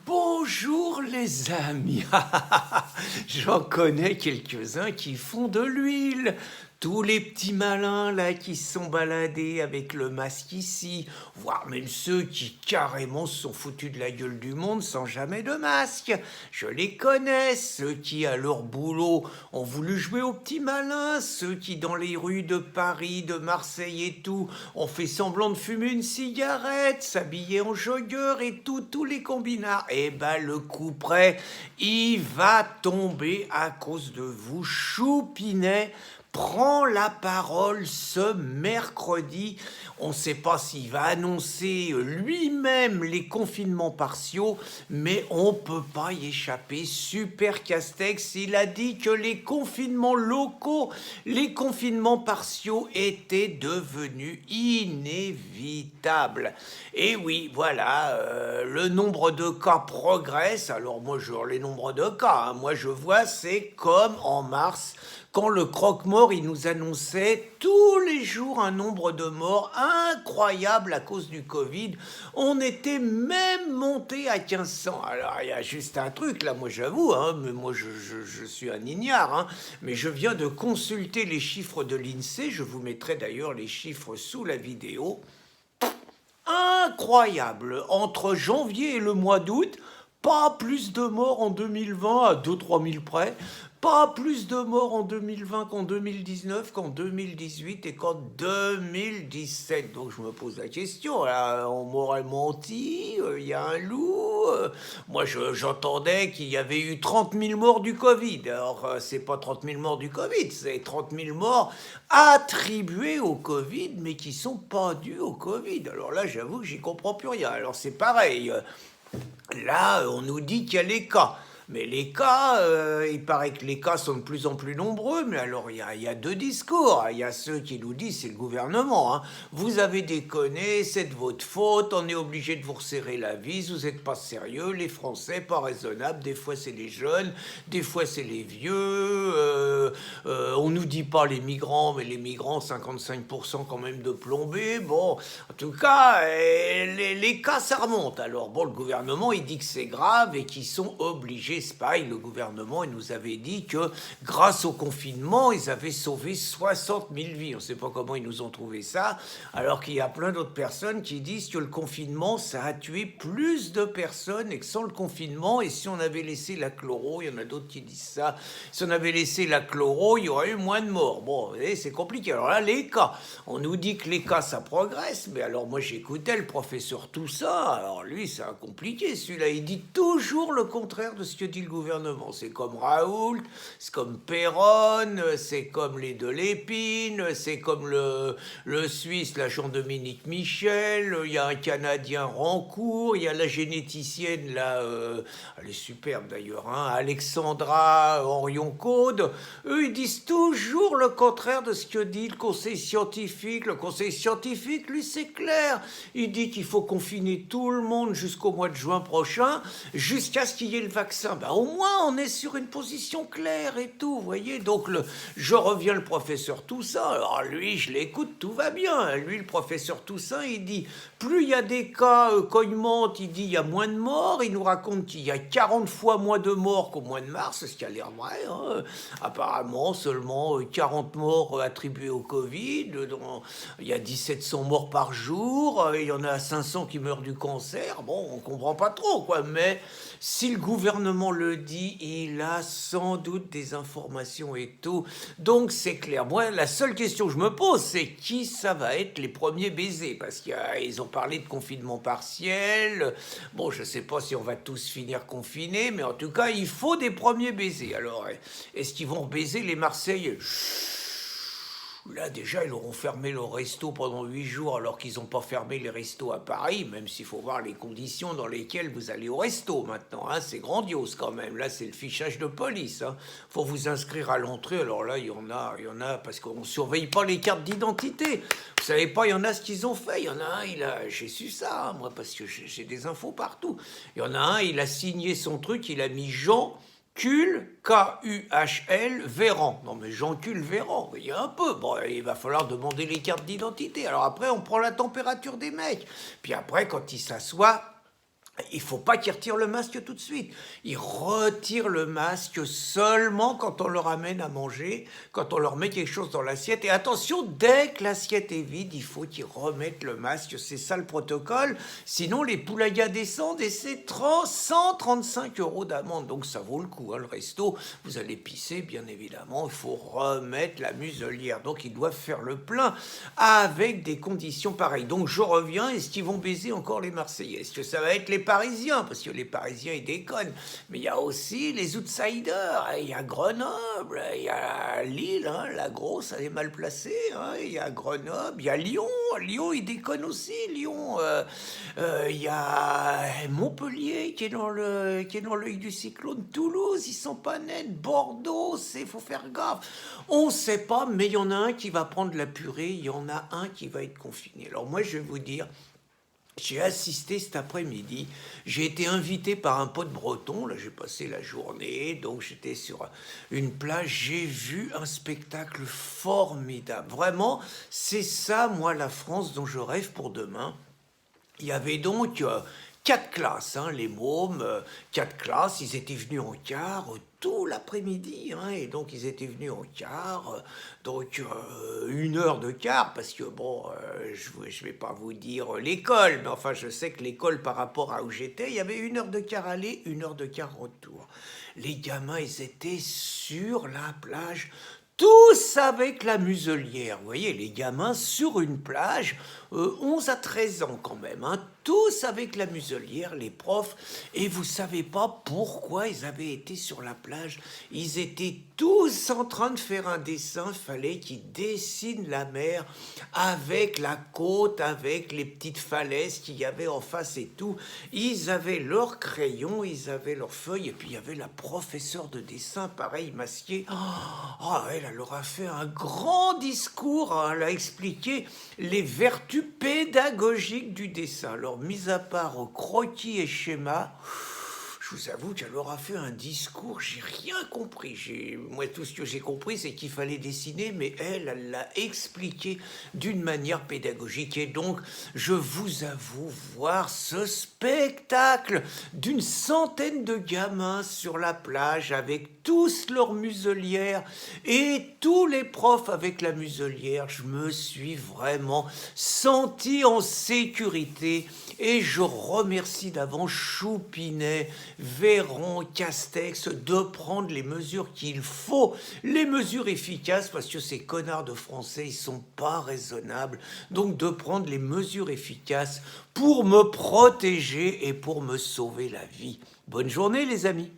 Bonjour les amis, j'en connais quelques-uns qui font de l'huile. Tous les petits malins là qui se sont baladés avec le masque ici, voire même ceux qui carrément se sont foutus de la gueule du monde sans jamais de masque. Je les connais, ceux qui à leur boulot ont voulu jouer aux petits malins, ceux qui dans les rues de Paris, de Marseille et tout, ont fait semblant de fumer une cigarette, s'habiller en jogger et tout, tous les combinards. Eh ben le coup près, il va tomber à cause de vous, Choupinet prend la parole ce mercredi. On ne sait pas s'il va annoncer lui-même les confinements partiaux, mais on ne peut pas y échapper. Super Castex, il a dit que les confinements locaux, les confinements partiaux étaient devenus inévitables. Et oui, voilà, le nombre de cas progresse. Alors moi, les nombres de cas, moi je vois, c'est comme en mars, quand le croque-mort, il nous annonçait tous les jours un nombre de morts incroyable à cause du Covid. On était même monté à 1500. Alors, il y a juste un truc, là, moi j'avoue, mais moi je suis un ignare, mais je viens de consulter les chiffres de l'INSEE, je vous mettrai d'ailleurs les chiffres sous la vidéo. Incroyable, entre janvier et le mois d'août, pas plus de morts en 2020 à 2-3 000 près, pas plus de morts en 2020 qu'en 2019, qu'en 2018 et qu'en 2017. Donc je me pose la question, là, on m'aurait menti, il y a un loup. Moi j'entendais qu'il y avait eu 30 000 morts du Covid. Alors c'est pas 30 000 morts du Covid, c'est 30 000 morts attribués au Covid, mais qui sont pas dus au Covid. Alors là j'avoue que j'y comprends plus rien. Alors c'est pareil. Là, on nous dit qu'il y a les cas. Mais les cas, il paraît que les cas sont de plus en plus nombreux, mais alors il y a deux discours. Il y a ceux qui nous disent, c'est le gouvernement, vous avez déconné, c'est de votre faute, on est obligé de vous resserrer la vis, vous n'êtes pas sérieux, les Français, pas raisonnables, des fois c'est les jeunes, des fois c'est les vieux, on nous dit pas les migrants, mais les migrants, 55% quand même de plombés, bon, en tout cas, les cas ça remonte. Alors bon, le gouvernement, il dit que c'est grave et qu'ils sont obligés. C'est pareil, le gouvernement, il nous avait dit que grâce au confinement, ils avaient sauvé 60 000 vies. On ne sait pas comment ils nous ont trouvé ça, alors qu'il y a plein d'autres personnes qui disent que le confinement, ça a tué plus de personnes et que sans le confinement, et si on avait laissé la chloro, il y en a d'autres qui disent ça, si on avait laissé la chloro, il y aurait eu moins de morts. Bon, vous voyez, c'est compliqué. Alors là, les cas, on nous dit que les cas, ça progresse, mais alors moi, j'écoutais le professeur Toussaint, alors lui, c'est compliqué, celui-là, il dit toujours le contraire de ce que dit le gouvernement. C'est comme Raoult, c'est comme Perron, c'est comme les de Lépine, c'est comme le Suisse, là, Jean-Dominique Michel, il y a un Canadien Rancourt, il y a la généticienne, là, elle est superbe d'ailleurs, Alexandra Henrion-Caude. Eux, ils disent toujours le contraire de ce que dit le conseil scientifique. Le conseil scientifique, lui, c'est clair. Il dit qu'il faut confiner tout le monde jusqu'au mois de juin prochain, jusqu'à ce qu'il y ait le vaccin. Ben, au moins, on est sur une position claire et tout, vous voyez. Donc, je reviens le professeur Toussaint. Alors, lui, je l'écoute, tout va bien. Lui, le professeur Toussaint, il dit, plus il y a des cas, quand il monte, il dit, il y a moins de morts. Il nous raconte qu'il y a 40 fois moins de morts qu'au mois de mars, ce qui a l'air vrai. Apparemment, seulement 40 morts attribués au Covid. Il y a 1700 morts par jour. Il y en a 500 qui meurent du cancer. Bon, on comprend pas trop, quoi. Mais si le gouvernement le dit, il a sans doute des informations et tout. Donc, c'est clair. Moi, la seule question que je me pose, c'est qui ça va être les premiers baisers? Parce qu'ils ont parlé de confinement partiel. Bon, je sais pas si on va tous finir confinés, mais en tout cas, il faut des premiers baisers. Alors, est-ce qu'ils vont baiser les Marseillais? Là, déjà, ils auront fermé le resto pendant 8 jours alors qu'ils n'ont pas fermé les restos à Paris, même s'il faut voir les conditions dans lesquelles vous allez au resto maintenant. C'est grandiose quand même. Là, c'est le fichage de police. Faut vous inscrire à l'entrée. Alors là, il y en a, parce qu'on ne surveille pas les cartes d'identité. Vous savez pas, il y en a ce qu'ils ont fait. Il y en a un, j'ai su ça, moi, parce que j'ai des infos partout. Il y en a un, il a signé son truc, il a mis Jean Cul, K-U-H-L, Véran. Non mais Jean-Cul Véran, il y a un peu. Bon, il va falloir demander les cartes d'identité. Alors après, on prend la température des mecs. Puis après, quand ils s'assoient, Il faut pas qu'ils retirent le masque tout de suite. Ils retirent le masque seulement quand on leur amène à manger, quand on leur met quelque chose dans l'assiette. Et attention, dès que l'assiette est vide, il faut qu'ils remettent le masque. C'est ça le protocole. Sinon, les poulaillas descendent et c'est 135 € d'amende. Donc ça vaut le coup, hein, le resto. Vous allez pisser, bien évidemment. Il faut remettre la muselière. Donc ils doivent faire le plein avec des conditions pareilles. Donc je reviens. Est-ce qu'ils vont baiser encore les Marseillais? Est-ce que ça va être les Parisiens, parce que les Parisiens, ils déconnent. Mais il y a aussi les outsiders. Il y a Grenoble, il y a Lille, hein, la grosse, elle est mal placée. Hein, il y a Grenoble, il y a Lyon. Lyon, ils déconnent aussi, Lyon. Il y a Montpellier qui est dans l'œil du cyclone. Toulouse, ils sont pas nets. Bordeaux, faut faire gaffe. On sait pas, mais il y en a un qui va prendre la purée, il y en a un qui va être confiné. Alors moi, je vais vous dire, j'ai assisté cet après-midi, j'ai été invité par un pote breton, là j'ai passé la journée, donc j'étais sur une plage, j'ai vu un spectacle formidable. Vraiment, c'est ça, moi, la France dont je rêve pour demain. Il y avait donc 4 classes, hein, les mômes, 4 classes, ils étaient venus en quart tout l'après-midi, hein, et donc ils étaient venus en quart, donc 1 heure de quart, parce que bon, je vais pas vous dire l'école, mais enfin je sais que l'école par rapport à où j'étais, il y avait 1 heure de quart aller, 1 heure de quart retour. Les gamins, ils étaient sur la plage, tous avec la muselière. Vous voyez, les gamins sur une plage, 11 à 13 ans quand même, hein, tous avec la muselière, les profs, et vous savez pas pourquoi ils avaient été sur la plage. Ils étaient tous en train de faire un dessin, fallait qu'ils dessinent la mer avec la côte, avec les petites falaises qu'il y avait en face et tout. Ils avaient leurs crayons, ils avaient leurs feuilles, et puis il y avait la professeure de dessin, pareil, masquée. Oh, elle leur a fait un grand discours, hein, elle a expliqué les vertus pédagogiques du dessin. Alors, mis à part croquis et schémas, je vous avoue qu'elle leur a fait un discours, j'ai rien compris. Moi, tout ce que j'ai compris, c'est qu'il fallait dessiner, mais elle l'a expliqué d'une manière pédagogique. Et donc, je vous avoue, voir ce spectacle d'une centaine de gamins sur la plage avec tous leurs muselières et tous les profs avec la muselière, je me suis vraiment senti en sécurité. Et je remercie d'avance Choupinet, Véran, Castex de prendre les mesures qu'il faut, les mesures efficaces, parce que ces connards de Français, ils sont pas raisonnables. Donc de prendre les mesures efficaces pour me protéger et pour me sauver la vie. Bonne journée les amis.